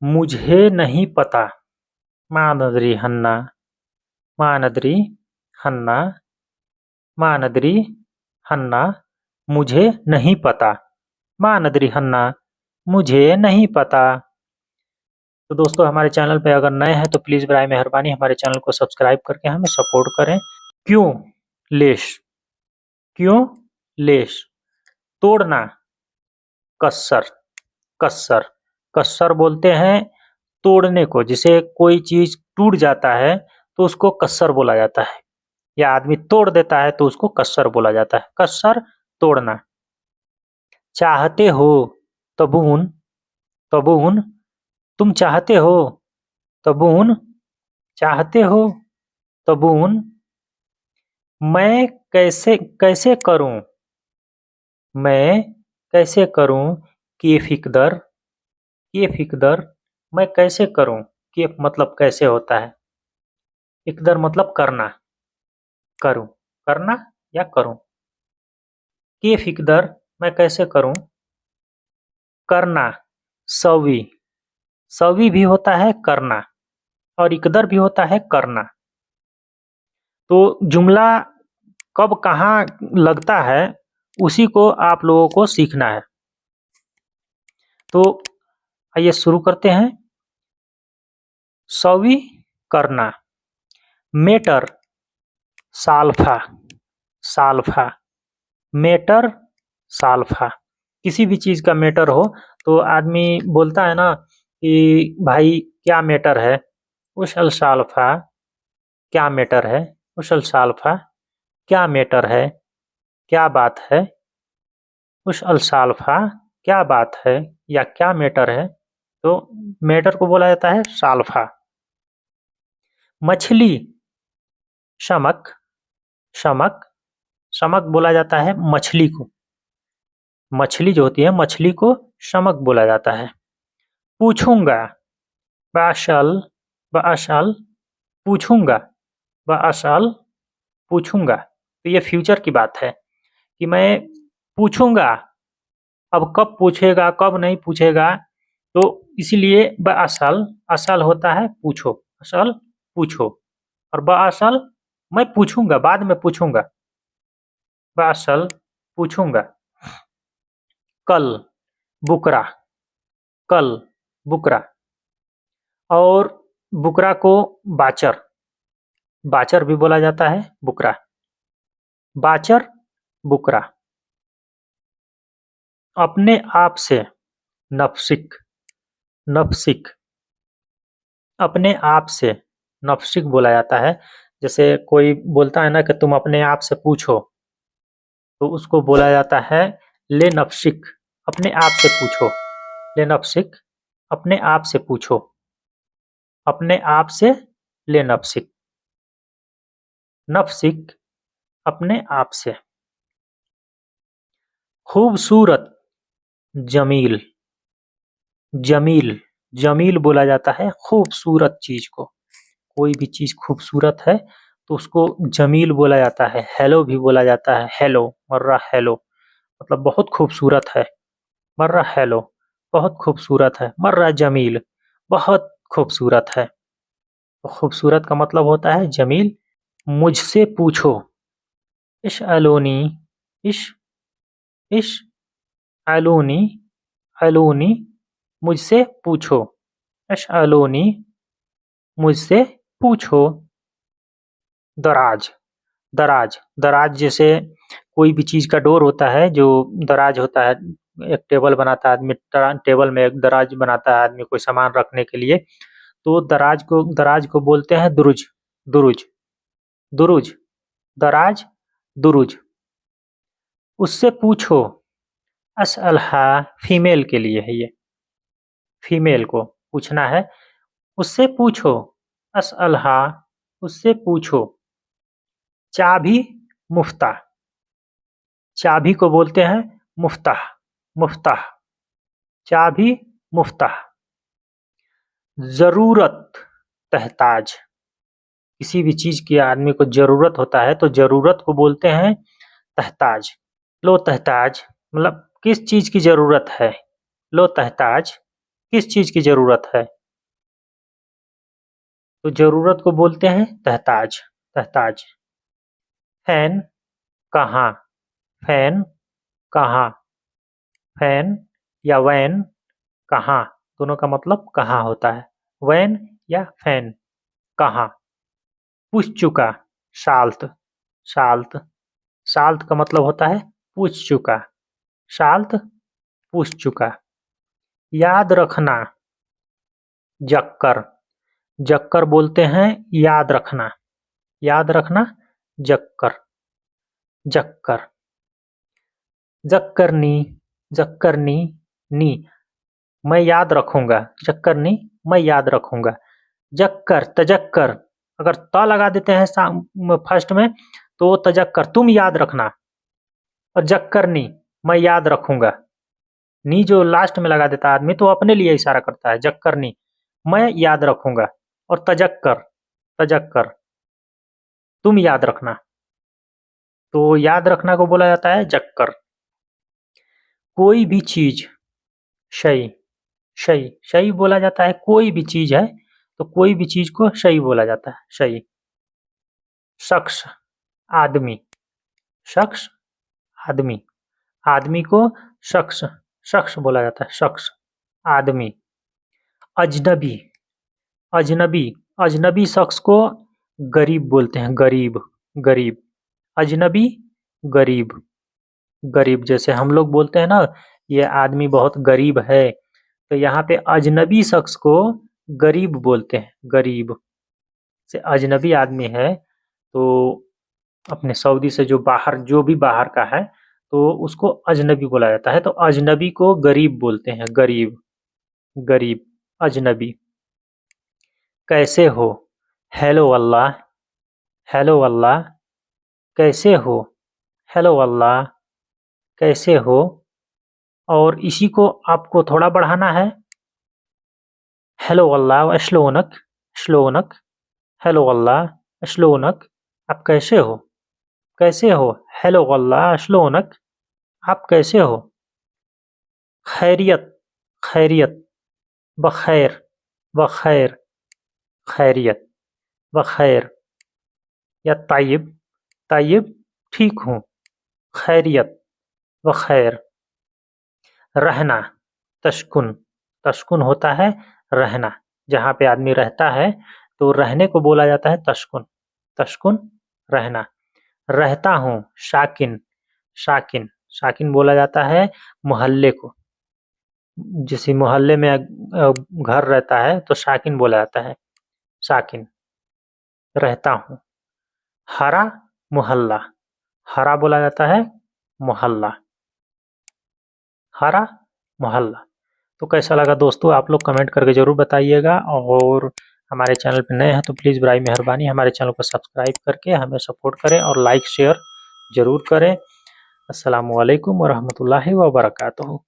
मुझे नहीं पता। मानदरी हन्ना, मानदरी हन्ना, मानदरी हन्ना, मुझे नहीं पता। मानदरी हन्ना, मुझे नहीं पता। तो दोस्तों हमारे चैनल पे अगर नए हैं तो प्लीज़ बराए मेहरबानी हमारे चैनल को सब्सक्राइब करके हमें सपोर्ट करें। क्यों लेश, क्यों लेश, तोड़ना, कस्सर, कस्सर, कस्सर बोलते हैं तोड़ने को। जिसे कोई चीज टूट जाता है तो उसको कस्सर बोला जाता है, या आदमी तोड़ देता है तो उसको कस्सर बोला जाता है। कस्सर तोड़ना। चाहते हो, तबून, तबून, तुम चाहते हो, तबून, चाहते हो, तबून, मैं कैसे कैसे करूं, मैं कैसे करूं, केफ इकदर, केफ इकदर, मैं कैसे करूं। केफ मतलब कैसे होता है, इकदर मतलब करना, करूं, करना या करूं। केफ इकदर, मैं कैसे करूं। करना, सवी, सवी भी होता है करना, और इकदर भी होता है करना। तो जुमला कब कहाँ लगता है उसी को आप लोगों को सीखना है। तो आइए शुरू करते हैं। सवी करना, मेटर, साल्फा, साल्फा, मेटर, साल्फा। किसी भी चीज का मैटर हो तो आदमी बोलता है ना कि भाई क्या मैटर है, उशल साल्फा, क्या मैटर है, उशल साल्फा, क्या मैटर है, क्या बात है, उशल साल्फा, क्या बात है या क्या मैटर है। तो मैटर को बोला जाता है साल्फा। मछली, शमक, शमक, शमक बोला जाता है मछली को। मछली जो होती है मछली को शमक बोला जाता है। पूछूंगा, बाशल, बाशल, पूछूंगा, बाशल, पूछूंगा। तो ये फ्यूचर की बात है कि मैं पूछूंगा। अब कब पूछेगा कब नहीं पूछेगा, तो इसीलिए बाशल, असल होता है पूछो, असल पूछो, और बाशल मैं पूछूंगा, बाद में पूछूंगा, बाशल पूछूंगा। कल, बुकरा, कल, बुकरा, और बुकरा को बाचर, बाचर भी बोला जाता है बुकरा, बाचर, बुकरा। अपने आप से, नफसिक, नफसिक, अपने आप से नफसिक बोला जाता है। जैसे कोई बोलता है ना कि तुम अपने आप से पूछो, तो उसको बोला जाता है ले नफसिक, अपने आप से पूछो, ले नफसिक, अपने आप से पूछो, अपने आप से ले नफसिक, नफसिक, अपने आप से। खूबसूरत, जमील, जमील, जमील बोला जाता है खूबसूरत चीज को। कोई भी चीज खूबसूरत है तो उसको जमील बोला जाता है। हेलो भी बोला जाता है, हेलो, मर्रा हेलो, मतलब बहुत खूबसूरत है। मर्रा हेलो, बहुत खूबसूरत है। मर्रा जमील, बहुत खूबसूरत है। तो खूबसूरत का मतलब होता है जमील। मुझसे पूछो, इश अलोनी, इश, इश अलोनी, अलोनी, मुझसे पूछो, इश अलोनी, मुझसे पूछो। दराज, दराज, दराज जैसे कोई भी चीज का डोर होता है जो दराज होता है। एक टेबल बनाता है आदमी, टेबल में एक दराज बनाता है आदमी कोई सामान रखने के लिए। तो दराज को बोलते हैं दुरुज, दुरुज, दुरुज, दराज, दुरुज। उससे पूछो, असअलहा, फीमेल के लिए है ये, फीमेल को पूछना है। उससे पूछो, असअलहा, उससे पूछो। चाबी, मुफ्ताह, चाबी को बोलते हैं मुफ्ताह, मुफ्ताह, चाबी, मुफ्ताह। जरूरत, तहताज, किसी भी चीज की आदमी को जरूरत होता है तो जरूरत को बोलते हैं तहताज। लो तहताज, मतलब किस चीज की जरूरत है। लो तहताज, किस चीज की जरूरत है? तो जरूरत को बोलते हैं तहताज। तहताज। फैन कहाँ? फैन कहाँ? फैन या वैन कहाँ, दोनों का मतलब कहाँ होता है। वैन या फैन। कहाँ। पूछ चुका। साल्त। साल्त। साल्त का मतलब होता है पूछ चुका। साल्त पूछ चुका। याद रखना। जक्कर। जक्कर बोलते हैं याद रखना। याद रखना। जक्कर। जक्कर। जक्करनी। जक्करनी। नी। मैं याद रखूंगा। जक्करनी। मैं याद रखूंगा। जक्कर, तजक्कर। अगर त लगा देते हैं फर्स्ट में तो तजक्कर तुम याद रखना। और जक्करनी मैं याद रखूंगा। नी जो लास्ट में लगा देता है आदमी तो अपने लिए इशारा करता है। जक्करनी मैं याद रखूंगा। और तजक्कर, तजक्कर तुम याद रखना। तो याद रखना को बोला जाता है जक्कर। कोई भी चीज। शय। शय। शय बोला जाता है कोई भी चीज है तो कोई भी चीज को शय बोला जाता है। शय। शख्स। आदमी। शख्स। आदमी। आदमी को शख्स। शख्स बोला जाता है। शख्स। आदमी। अजनबी। अजनबी। अजनबी शख्स को गरीब बोलते हैं। गरीब। गरीब। अजनबी। गरीब। गरीब जैसे हम लोग बोलते हैं ना ये आदमी बहुत गरीब है तो यहाँ पे अजनबी शख्स को गरीब बोलते हैं। गरीब से अजनबी आदमी है तो अपने सऊदी से जो बाहर जो भी बाहर का है तो उसको अजनबी बोला जाता है। तो अजनबी को गरीब बोलते हैं। गरीब। गरीब। अजनबी। कैसे हो? हेलो अल्लाह। हेलो अल्लाह। कैसे हो? हेलो अल्लाह। कैसे हो? और इसी को आपको थोड़ा बढ़ाना है। हेलो अल्लाह श्लोनक। श्लोनक। हेलो अल्लाह श्लोनक। आप कैसे हो? कैसे हो? हेलो अल्लाह श्लोनक। आप कैसे हो? खैरियत। खैरियत। बखैर। बखैर। खैरियत। बखैर। या ताइब। ताइब ठीक हूँ। खैरियत। बखैर। रहना। तशकुन। तशकुन होता है रहना। जहाँ पे आदमी रहता है तो रहने को बोला जाता है तशकुन। तशकुन रहना। रहता हूँ। शाकिन। शाकिन। शाकिन बोला जाता है मोहल्ले को। जिस मोहल्ले में घर रहता है तो शाकिन बोला जाता है। शाकिन। रहता हूँ। हरा। मोहल्ला। हरा बोला जाता है मोहल्ला। हरा। मोहल्ला। तो कैसा लगा दोस्तों आप लोग कमेंट करके ज़रूर बताइएगा और हमारे चैनल पे नए हैं तो प्लीज़ बराई मेहरबानी हमारे चैनल को सब्सक्राइब करके हमें सपोर्ट करें और लाइक शेयर ज़रूर करें। अस्सलामु अलैकुम व रहमतुल्लाहि व बरकातुहू।